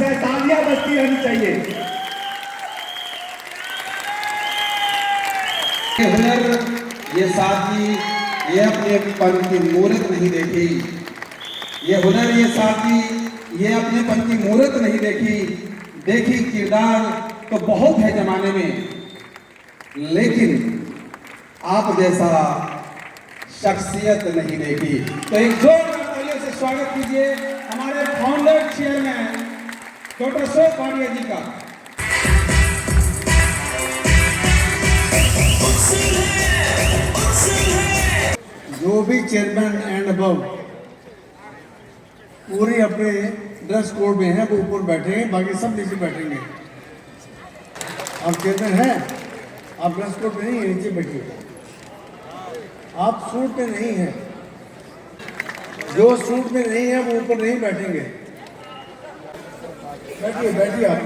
से तालियां बजती रहनी चाहिए। हुनर ये साथी ये अपने पन की मूर्त नहीं देखी, ये हुनर ये साथी ये अपने पन की मूर्त नहीं देखी, देखी किरदार तो बहुत है जमाने में, लेकिन आप जैसा शख्सियत नहीं देखी। तो एक जोरदार तालियों से स्वागत कीजिए हमारे founder chairman doctor Ashok Pandya ji का। जो भी चेयरमैन एंड अबव पूरे अपने ड्रेस कोड में है वो ऊपर बैठेंगे, बाकी सब नीचे बैठेंगे। आप चेयरमैन हैं, आप ड्रेस कोड में नहीं है, नीचे बैठिए। आप सूट में नहीं हैं, जो सूट में नहीं है वो ऊपर नहीं बैठेंगे। बैठिए बैठिए आप।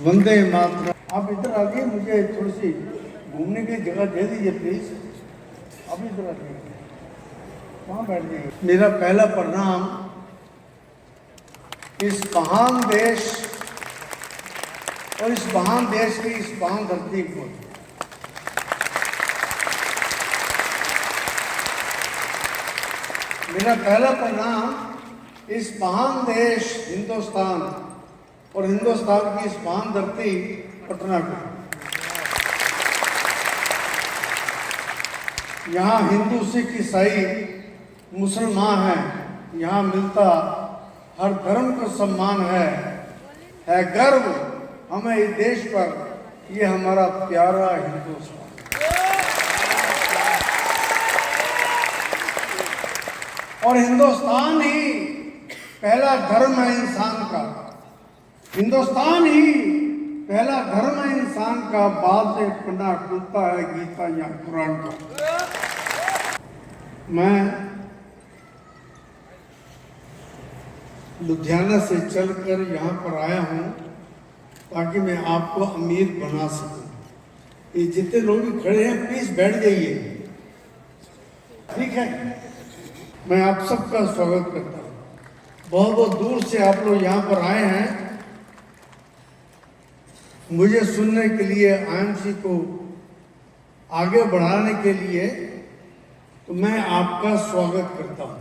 वंदे मातरम। आप इधर आइए, मुझे थोड़ी सी घूमने की जगह दे दीजिए प्लीज। आप इधर आइए, वहाँ बैठ जाइए। मेरा पहला प्रणाम इस महान देश और इस महान देश की इस महान धरती को। मेरा पहला प्रणाम इस महान देश हिंदुस्तान और हिंदुस्तान की इस महान धरती पटना को। यहाँ हिंदू सिख ईसाई मुसलमान हैं, यहाँ मिलता हर धर्म को सम्मान है गर्व हमें इस देश पर, ये हमारा प्यारा हिंदुस्तान। और हिंदुस्तान ही पहला धर्म है इंसान का। हिंदुस्तान ही पहला धर्म है इंसान का, बाद में पन्ना खुलता है गीता या कुरान का। मैं लुधियाना से चलकर यहाँ पर आया हूँ ताकि मैं आपको अमीर बना सकूं। ये जितने लोग भी खड़े हैं प्लीज बैठ जाइए, ठीक है। मैं आप सबका स्वागत करता हूँ। बहुत बहुत दूर से आप लोग यहाँ पर आए हैं मुझे सुनने के लिए, आईएमसी को आगे बढ़ाने के लिए, तो मैं आपका स्वागत करता हूँ।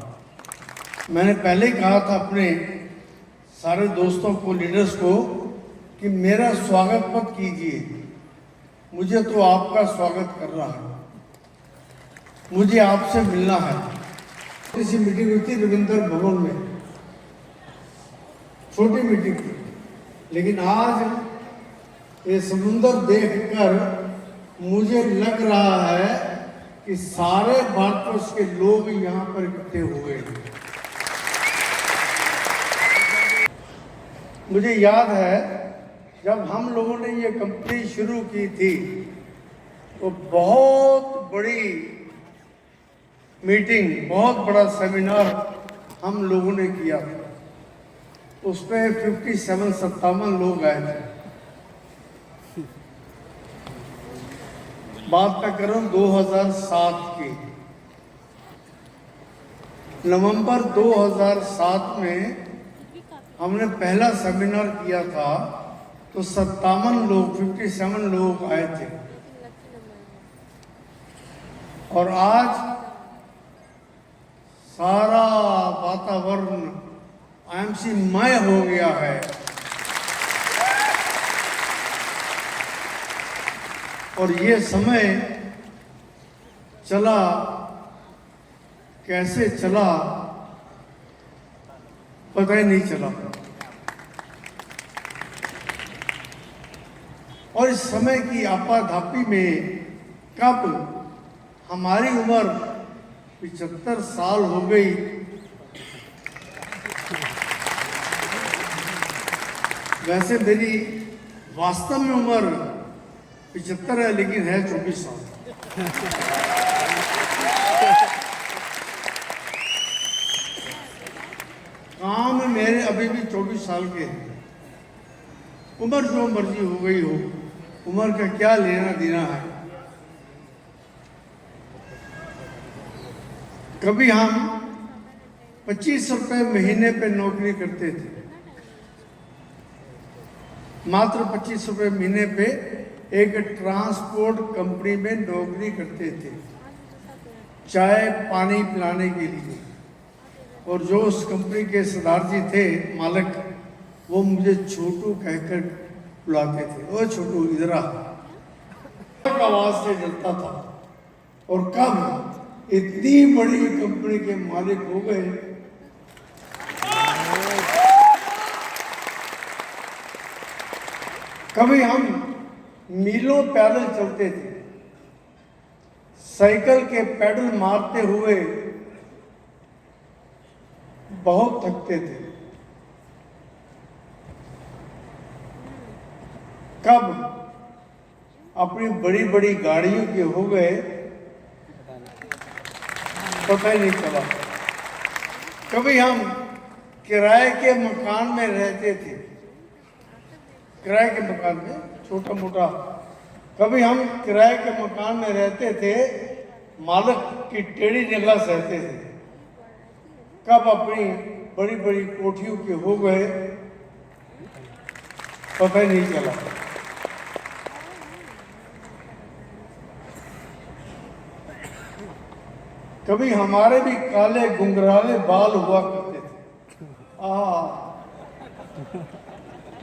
मैंने पहले ही कहा था अपने सारे दोस्तों को, लीडर्स को, कि मेरा स्वागत मत कीजिए, मुझे तो आपका स्वागत करना है, मुझे आपसे मिलना है। किसी मीटिंग हुई थी रविंद्र भवन में, छोटी मीटिंग थी, लेकिन आज ये समुंदर देखकर मुझे लग रहा है कि सारे भारतवर्ष के लोग यहाँ पर इकट्ठे हुए हैं। मुझे याद है जब हम लोगों ने ये कंपनी शुरू की थी तो बहुत बड़ी मीटिंग, बहुत बड़ा सेमिनार हम लोगों ने किया था। उसमें 57 लोग आए थे। बात मैं करूं 2007 की, नवंबर 2007 में हमने पहला सेमिनार किया था तो 57 लोग आए थे। और आज सारा वातावरण आईएमसी मय हो गया है। और ये समय चला, कैसे चला पता ही नहीं चला। और इस समय की आपाधापी में कब हमारी उम्र 75 साल हो गई, वैसे मेरी वास्तव में उम्र 75 है लेकिन है 24 साल। काम मेरे अभी भी 24 साल के हैं। उम्र जो मर्जी हो गई हो, उम्र का क्या लेना देना है। कभी हम 25 रुपए महीने पे नौकरी करते थे, मात्र 25 रुपए महीने पे एक ट्रांसपोर्ट कंपनी में नौकरी करते थे, चाय पानी पिलाने के लिए। और जो उस कंपनी के सरदार जी थे, मालिक, वो मुझे छोटू कहकर बुलाते थे। ओ छोटू इधर आ, आवाज से डरता था। और कब इतनी बड़ी कंपनी के मालिक हो गए, कभी हम मीलों पैदल चलते थे, साइकिल के पैडल मारते हुए बहुत थकते थे। कब अपनी बड़ी बड़ी गाड़ियों के हो गए पता ही नहीं चला। कभी हम किराए के मकान में रहते थे, किराए के मकान में छोटा मोटा, कभी हम किराए के मकान में रहते थे, मालिक की टेढ़ी निगाह सहते थे। कब अपनी बड़ी बड़ी कोठियों के हो गए पता ही नहीं चला। कभी हमारे भी काले गुंगराले बाल हुआ करते थे,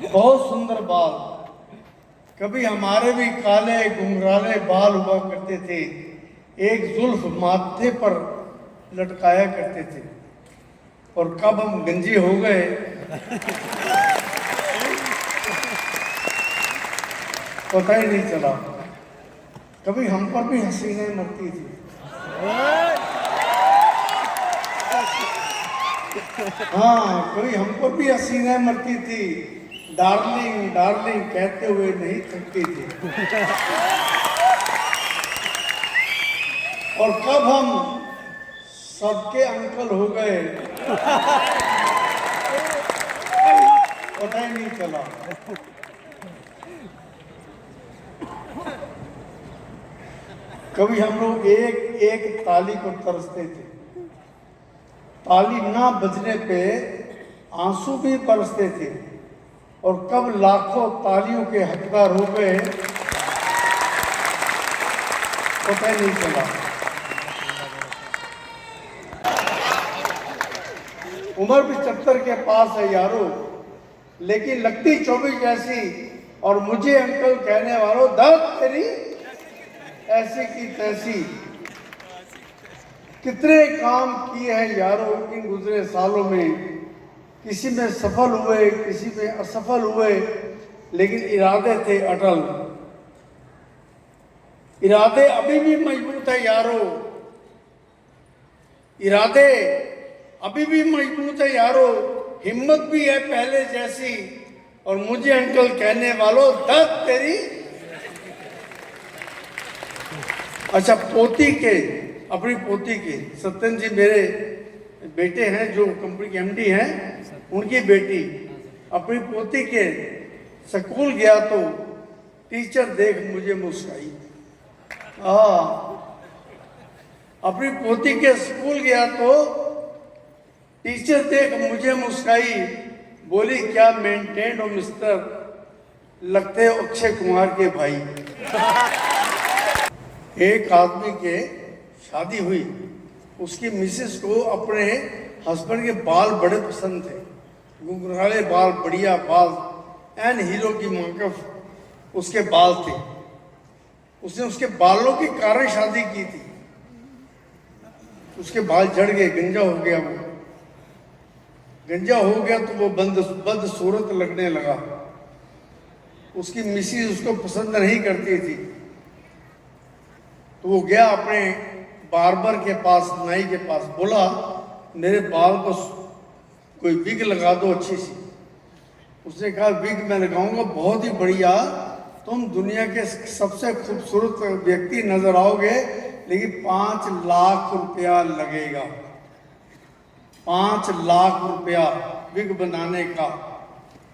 बहुत सुंदर बाल। कभी हमारे भी काले गुंगराले बाल हुआ करते थे, एक जुल्फ माथे पर लटकाया करते थे। और कब हम गंजे हो गए पता ही नहीं चला। कभी हम पर भी हसीनें मरती थी। हाँ, कभी हमको भी हसीनाएं मरती थी, डार्लिंग डार्लिंग कहते हुए नहीं थकती थी। और कब हम सबके अंकल हो गए पता ही नहीं चला। कभी हम लोग एक एक ताली को तरसते थे, ताली ना बजने पे आंसू भी बरसते थे, और कब लाखों तालियों के हकदार हो गए पता ही नहीं चला। उम्र भी 70 के पास है यारो, लेकिन लगती 24 जैसी, और मुझे अंकल कहने वालों दर्द तेरी ऐसी की तैसी। कितने काम किए हैं यारों इन गुजरे सालों में, किसी में सफल हुए किसी में असफल हुए, लेकिन इरादे थे अटल। इरादे अभी भी मजबूत है यारों, इरादे अभी भी मजबूत है यारों, हिम्मत भी है पहले जैसी, और मुझे अंकल कहने वालों दर्द तेरी। अच्छा, पोती के, अपनी पोती के, सत्यन जी मेरे बेटे हैं जो कंपनी के एमडी हैं, उनकी बेटी अपनी पोती के स्कूल गया तो टीचर देख मुझे मुस्काई। अपनी पोती के स्कूल गया तो टीचर देख मुझे मुस्काई, बोली क्या मेंटेन हो मिस्टर, लगते हो अक्षय कुमार के भाई। एक आदमी के शादी हुई, उसकी मिसेस को अपने हस्बैंड के बाल बड़े पसंद थे, घुंघराले बाल, बढ़िया बाल, एन हीरो की मांकफ उसके बाल थे। उसने उसके बालों के कारण शादी की थी। उसके बाल झड़ गए, गंजा हो गया, वो गंजा हो गया तो वो बदसूरत लगने लगा। उसकी मिसेस उसको पसंद नहीं करती थी, तो वो गया अपने बार्बर के पास, नाई के पास, बोला मेरे बाल को कोई विग लगा दो अच्छी सी। उसने कहा विग मैं लगाऊंगा, बहुत ही बढ़िया, तुम दुनिया के सबसे खूबसूरत व्यक्ति नजर आओगे, लेकिन 5 लाख रुपया लगेगा। 5 लाख रुपया विग बनाने का।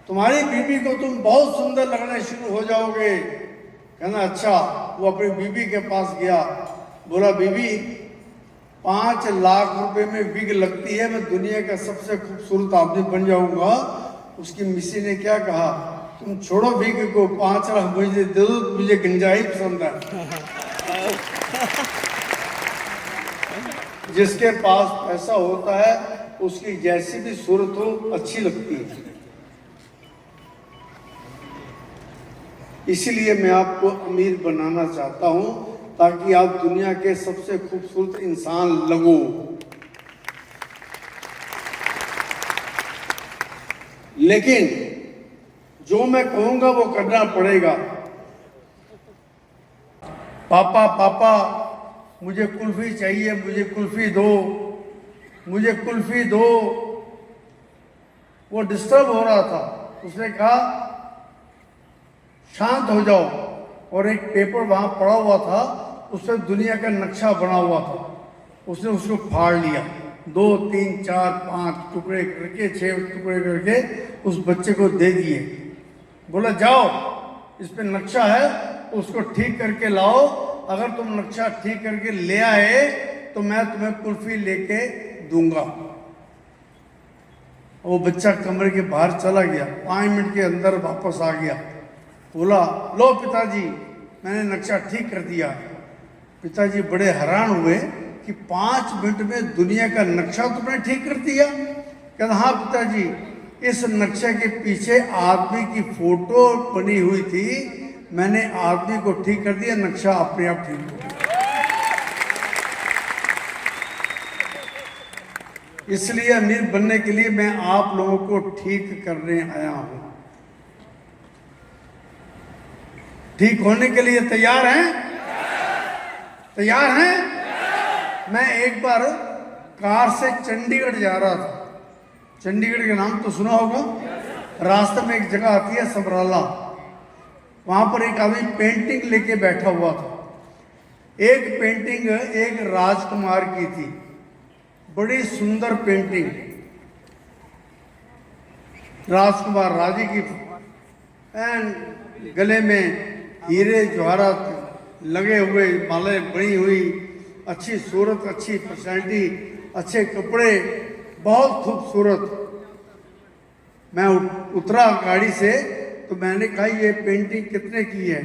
तुम्हारी बीबी को तुम बहुत सुंदर लगने शुरू हो जाओगे। कहना अच्छा। वो अपनी बीबी के पास गया, बोला बीबी 5 लाख रुपए में विग लगती है, मैं दुनिया का सबसे खूबसूरत आदमी बन जाऊंगा। उसकी मिसी ने क्या कहा, तुम छोड़ो विग को, 5 लाख मुझे दे दो, मुझे गंजाई पसंद है। जिसके पास पैसा होता है उसकी जैसी भी सूरत हो अच्छी लगती है। इसीलिए मैं आपको अमीर बनाना चाहता हूं, ताकि आप दुनिया के सबसे खूबसूरत इंसान लगो। लेकिन जो मैं कहूंगा वो करना पड़ेगा। पापा पापा मुझे कुल्फी चाहिए, मुझे कुल्फी दो, मुझे कुल्फी दो। वो डिस्टर्ब हो रहा था। उसने कहा शांत हो जाओ। और एक पेपर वहां पड़ा हुआ था, उसमें दुनिया का नक्शा बना हुआ था। उसने उसको फाड़ लिया, 2 3 4 5 टुकड़े करके, 6 टुकड़े करके उस बच्चे को दे दिए। बोला जाओ, इस पे नक्शा है, उसको ठीक करके लाओ। अगर तुम नक्शा ठीक करके ले आए तो मैं तुम्हें कुल्फी लेके दूंगा। वो बच्चा कमरे के बाहर चला गया, 5 मिनट के अंदर वापस आ गया। बोला लो पिताजी, मैंने नक्शा ठीक कर दिया। पिताजी बड़े हैरान हुए कि 5 मिनट में दुनिया का नक्शा तुमने ठीक कर दिया। कहता हाँ पिताजी, इस नक्शे के पीछे आदमी की फोटो बनी हुई थी, मैंने आदमी को ठीक कर दिया, नक्शा अपने आप ठीक हो गया। इसलिए अमीर बनने के लिए मैं आप लोगों को ठीक करने आया हूं। ठीक होने के लिए तैयार हैं? तैयार हैं? मैं एक बार कार से चंडीगढ़ जा रहा था। चंडीगढ़ का नाम तो सुना होगा। रास्ते में एक जगह आती है सबराला, वहां पर एक आदमी पेंटिंग लेके बैठा हुआ था। एक पेंटिंग एक राजकुमार की थी, बड़ी सुंदर पेंटिंग, राजकुमार राजे की, एंड गले में हीरे जवाहरात लगे हुए, मालाएं बनी हुई, अच्छी सूरत, अच्छी पर्सनैलिटी, अच्छे कपड़े, बहुत खूबसूरत। मैं उतरा गाड़ी से तो मैंने कहा ये पेंटिंग कितने की है?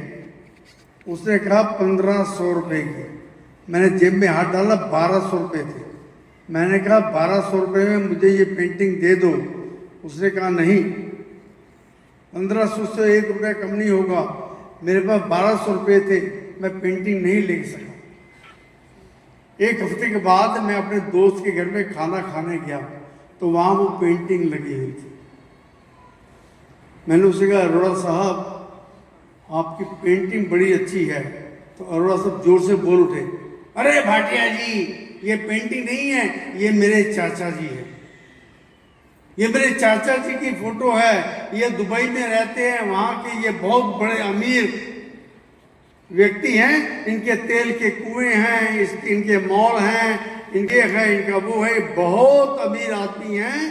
उसने कहा 1500 रुपये की। मैंने जेब में हाथ डाला, 1200 रुपये थे। मैंने कहा 1200 रुपये में मुझे ये पेंटिंग दे दो। उसने कहा नहीं, 1500 से 1 रुपया कम नहीं होगा। मेरे पास 1200 रुपये थे, मैं पेंटिंग नहीं ले सका। एक हफ्ते के बाद मैं अपने दोस्त के घर में खाना खाने गया तो वहाँ वो पेंटिंग लगी हुई थी। मैंने उससे कहा अरोड़ा साहब आपकी पेंटिंग बड़ी अच्छी है। तो अरोड़ा साहब जोर से बोल उठे, अरे भाटिया जी ये पेंटिंग नहीं है, ये मेरे चाचा जी है। ये मेरे चाचा जी की फोटो है। ये दुबई में रहते हैं, वहाँ के ये बहुत बड़े अमीर व्यक्ति हैं। इनके तेल के कुएं हैं, इनके मॉल हैं, इनके है, इनका वो है, बहुत अमीर आदमी हैं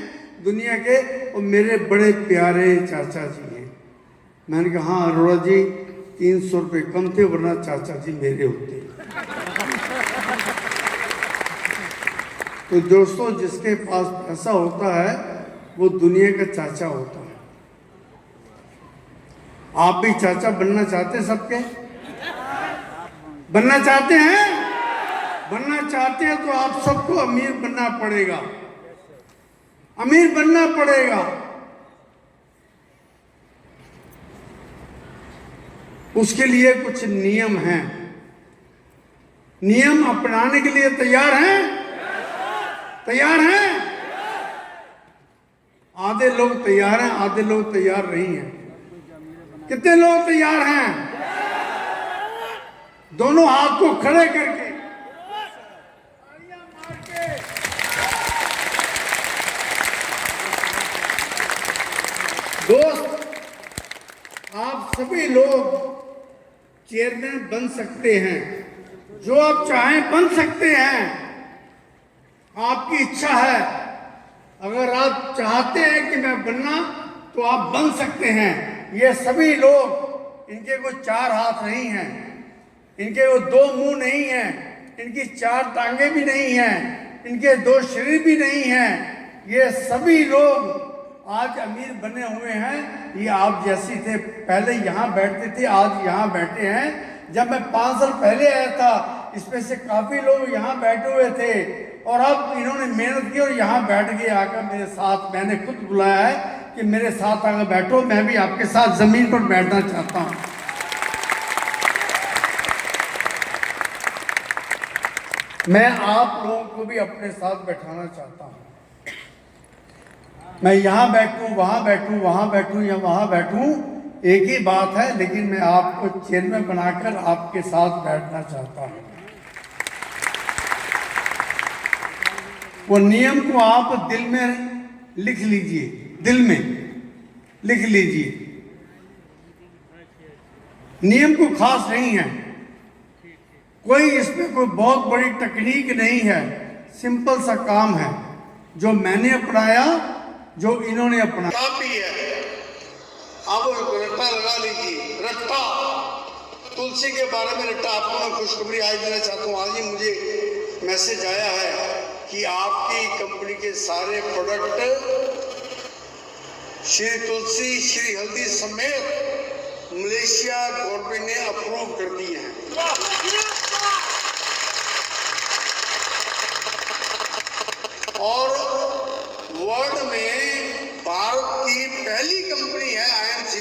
दुनिया के, और मेरे बड़े प्यारे चाचा जी हैं। मैंने कहा हाँ अरोड़ा जी 300 रुपये कम थे, वरना चाचा जी मेरे होते। तो दोस्तों जिसके पास पैसा होता है वो दुनिया का चाचा होता है। आप भी चाचा बनना चाहते हैं? सबके बनना चाहते हैं? बनना चाहते हैं तो आप सबको अमीर बनना पड़ेगा, अमीर बनना पड़ेगा। उसके लिए कुछ नियम हैं। नियम अपनाने के लिए तैयार हैं? तैयार हैं? आधे लोग तैयार हैं, आधे लोग तैयार नहीं हैं। कितने लोग तैयार हैं? दोनों हाथ को खड़े करके दोस्त, आप सभी लोग चेयरमैन बन सकते हैं, जो आप चाहें बन सकते हैं। आपकी इच्छा है। अगर आप चाहते हैं कि मैं बनना तो आप बन सकते हैं। ये सभी लोग, इनके कोई 4 हाथ नहीं हैं, इनके वो 2 मुंह नहीं हैं, इनकी 4 टांगे भी नहीं हैं, इनके 2 शरीर भी नहीं हैं। ये सभी लोग आज अमीर बने हुए हैं। ये आप जैसी थे, पहले यहाँ बैठते थे, आज यहाँ बैठे हैं। जब मैं 5 साल पहले आया था, इसमें से काफी लोग यहाँ बैठे हुए थे, और अब इन्होंने मेहनत की और यहाँ बैठ गए आकर मेरे साथ। मैंने खुद बुलाया है कि मेरे साथ आकर बैठो, मैं भी आपके साथ जमीन पर बैठना चाहता हूँ। मैं आप लोगों को भी अपने साथ बैठाना चाहता हूँ। मैं यहाँ बैठूं, वहां बैठूं, वहां बैठूं या वहां बैठूं, एक ही बात है, लेकिन मैं आपको चेयरमैन बनाकर आपके साथ बैठना चाहता हूं। वो नियम को आप दिल में लिख लीजिए, दिल में लिख लीजिए। नियम को खास नहीं है, कोई इसमें कोई बहुत बड़ी तकनीक नहीं है, सिंपल सा काम है जो मैंने अपनाया, जो इन्होंने अपना भी है। आप रट्टा लगा लीजिए, रट्टा। तुलसी के बारे में रट्टा। आपको मैं खुशखबरी आज देना चाहता हूँ। आज ही मुझे मैसेज आया है कि आपकी कंपनी के सारे प्रोडक्ट श्री तुलसी, श्री हल्दी समेत मलेशिया गवर्नमेंट ने अप्रूव कर दिए हैं। और वर्ल्ड में भारत की पहली कंपनी है IMC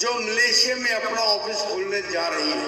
जो मलेशिया में अपना ऑफिस खोलने जा रही है।